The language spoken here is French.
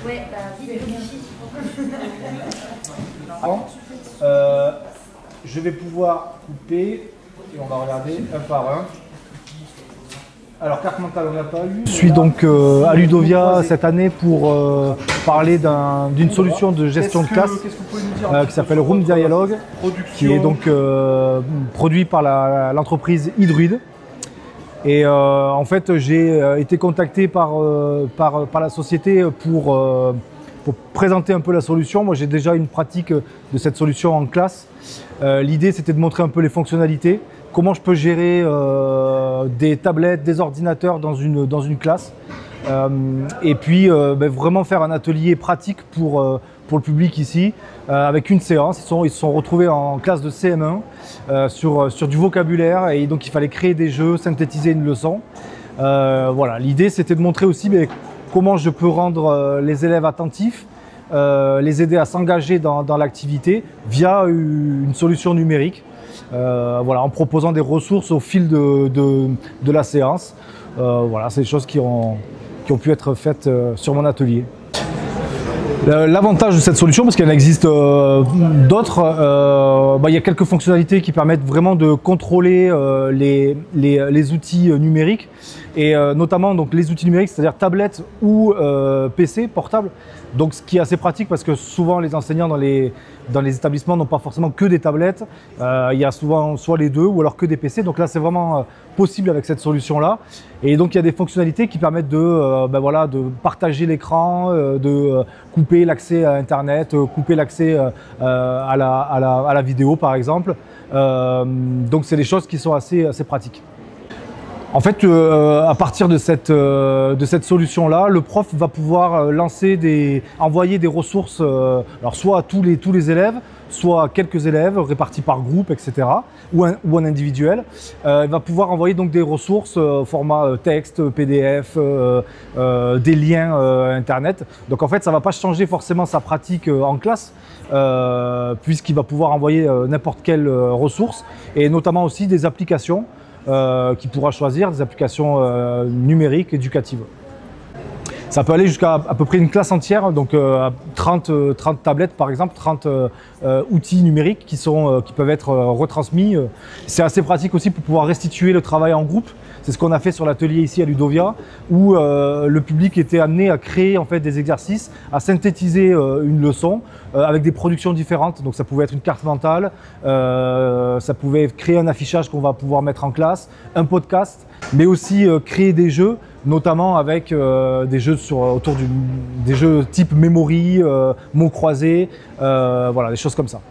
Ouais, bah vite, je vais pouvoir couper et on va regarder un par un. Alors, carte mentale, on n'a pas eu. Je suis donc à Ludovia cette année pour parler d'une solution de gestion de classe qui s'appelle Room Dialogue, qui est donc produit par l'entreprise Hydruide. Et en fait, j'ai été contacté par la société pour présenter un peu la solution. Moi, j'ai déjà une pratique de cette solution en classe. L'idée, c'était de montrer un peu les fonctionnalités. Comment je peux gérer des tablettes, des ordinateurs dans une classe. Et puis vraiment faire un atelier pratique pour le public ici, avec une séance. Ils se sont retrouvés en classe de CM1 sur du vocabulaire, et donc il fallait créer des jeux, synthétiser une leçon. Voilà, l'idée c'était de montrer aussi comment je peux rendre les élèves attentifs, les aider à s'engager dans l'activité via une solution numérique. Voilà, en proposant des ressources au fil de la séance. Voilà, c'est des choses qui ont pu être faites sur mon atelier. L'avantage de cette solution, parce qu'il en existe d'autres, il y a quelques fonctionnalités qui permettent vraiment de contrôler les outils numériques, et notamment donc, les outils numériques, c'est-à-dire tablette ou PC portable. Donc, ce qui est assez pratique parce que souvent les enseignants dans les établissements n'ont pas forcément que des tablettes. Il y a souvent soit les deux ou alors que des PC. Donc là, c'est vraiment possible avec cette solution-là. Et donc, il y a des fonctionnalités qui permettent de partager l'écran, de couper l'accès à Internet, couper l'accès à la vidéo, par exemple. Donc, c'est des choses qui sont assez pratiques. En fait, à partir de cette solution-là, le prof va pouvoir envoyer des ressources, alors soit à tous les élèves, soit à quelques élèves répartis par groupe, etc., ou en individuel. Il va pouvoir envoyer donc des ressources au format texte, PDF, des liens Internet. Donc en fait, ça ne va pas changer forcément sa pratique en classe, puisqu'il va pouvoir envoyer n'importe quelle ressource, et notamment aussi des applications. Qui pourra choisir des applications numériques éducatives. Ça peut aller jusqu'à à peu près une classe entière, donc 30 tablettes par exemple, 30 outils numériques qui peuvent être retransmis. C'est assez pratique aussi pour pouvoir restituer le travail en groupe. C'est ce qu'on a fait sur l'atelier ici à Ludovia, où le public était amené à créer en fait des exercices, à synthétiser une leçon avec des productions différentes. Donc ça pouvait être une carte mentale, ça pouvait créer un affichage qu'on va pouvoir mettre en classe, un podcast, mais aussi créer des jeux, notamment avec des jeux des jeux type memory, mots croisés, voilà, des choses comme ça.